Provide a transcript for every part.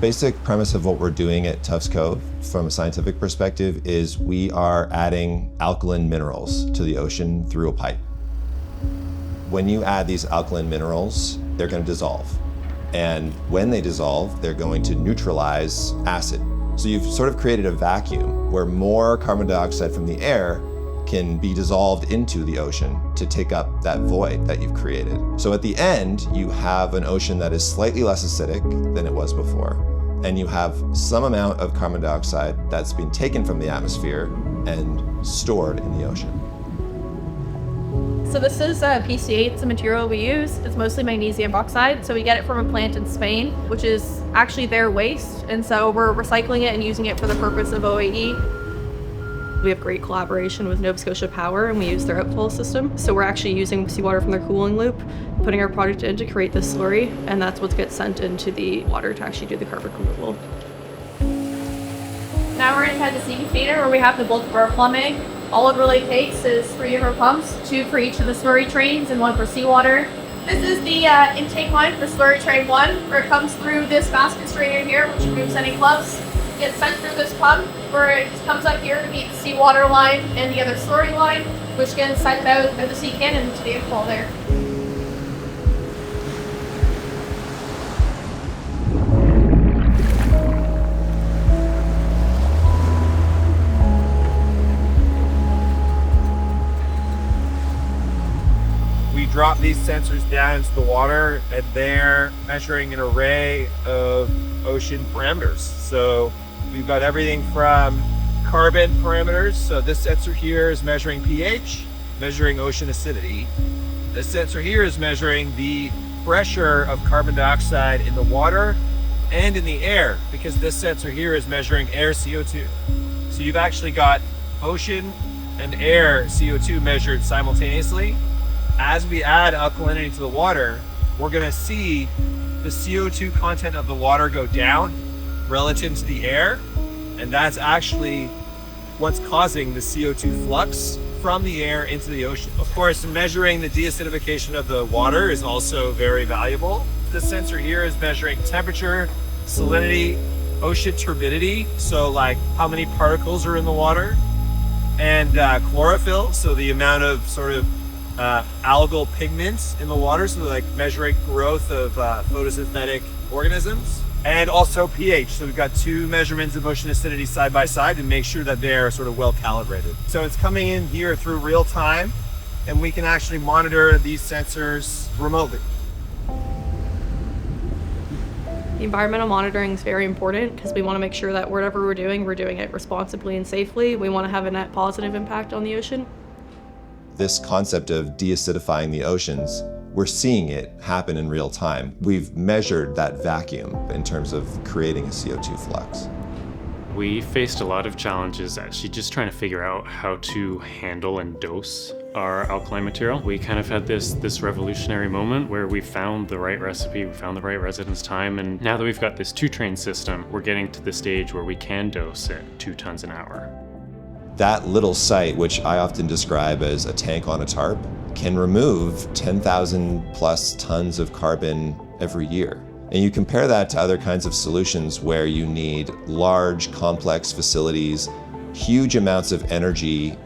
Basic premise of what we're doing at Tufts Cove from a scientific perspective is we are adding alkaline minerals to the ocean through a pipe. When you add these alkaline minerals, they're going to dissolve. And when they dissolve, they're going to neutralize acid. So you've sort of created a vacuum where more carbon dioxide from the air can be dissolved into the ocean to take up that void that you've created. So at the end, you have an ocean that is slightly less acidic than it was before. And you have some amount of carbon dioxide that's been taken from the atmosphere and stored in the ocean. So this is PCA, it's the material we use. It's mostly magnesium oxide. So we get it from a plant in Spain, which is actually their waste. And so we're recycling it and using it for the purpose of OAE. We have great collaboration with Nova Scotia Power, and we use their outflow system. So we're actually using seawater from their cooling loop, putting our product in to create this slurry, and that's what gets sent into the water to actually do the carbon removal. Now we're inside the steam feeder where we have the bulk of our plumbing. All it really takes is 3 of our pumps, 2 for each of the slurry trains and 1 for seawater. This is the intake line for slurry train 1, where it comes through this basket strainer here, which removes any clumps. Gets sent through this pump, where it comes up here to meet the seawater line and the other slurry line, which gets sent out of the sea cannon into the inflow there. We drop these sensors down into the water, and they're measuring an array of ocean parameters. So we've got everything from carbon parameters. So this sensor here is measuring pH, measuring ocean acidity. This sensor here is measuring the pressure of carbon dioxide in the water and in the air, because this sensor here is measuring air CO2. So you've actually got ocean and air CO2 measured simultaneously. As we add alkalinity to the water, we're going to see the CO2 content of the water go down relative to the air, and that's actually what's causing the CO2 flux from the air into the ocean. Of course, measuring the deacidification of the water is also very valuable. This sensor here is measuring temperature, salinity, ocean turbidity, so like how many particles are in the water, and chlorophyll, so the amount of sort of algal pigments in the water, so like measuring growth of photosynthetic organisms, and also pH. So we've got 2 measurements of ocean acidity side by side to make sure that they're sort of well calibrated. So it's coming in here through real time, and we can actually monitor these sensors remotely. The environmental monitoring is very important because we want to make sure that whatever we're doing it responsibly and safely. We want to have a net positive impact on the ocean. This concept of deacidifying the oceans, we're seeing it happen in real time. We've measured that vacuum in terms of creating a CO2 flux. We faced a lot of challenges actually just trying to figure out how to handle and dose our alkaline material. We kind of had this revolutionary moment where we found the right recipe, we found the right residence time, and now that we've got this 2-train system, we're getting to the stage where we can dose at 2 tons an hour. That little site, which I often describe as a tank on a tarp, can remove 10,000 plus tons of carbon every year. And you compare that to other kinds of solutions where you need large, complex facilities, huge amounts of energy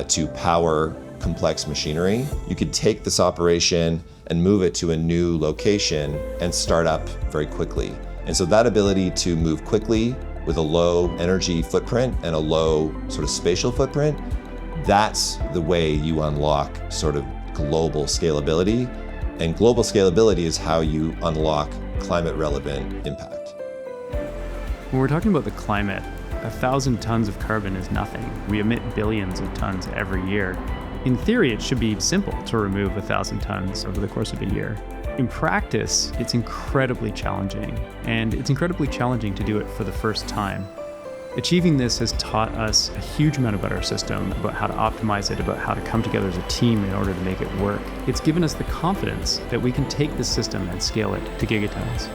to power complex machinery. You could take this operation and move it to a new location and start up very quickly. And so that ability to move quickly with a low energy footprint and a low sort of spatial footprint, that's the way you unlock sort of global scalability. And global scalability is how you unlock climate relevant impact. When we're talking about the climate, 1,000 tons of carbon is nothing. We emit billions of tons every year. In theory, it should be simple to remove 1,000 tons over the course of a year. In practice, it's incredibly challenging, and it's incredibly challenging to do it for the first time. Achieving this has taught us a huge amount about our system, about how to optimize it, about how to come together as a team in order to make it work. It's given us the confidence that we can take this system and scale it to gigatons.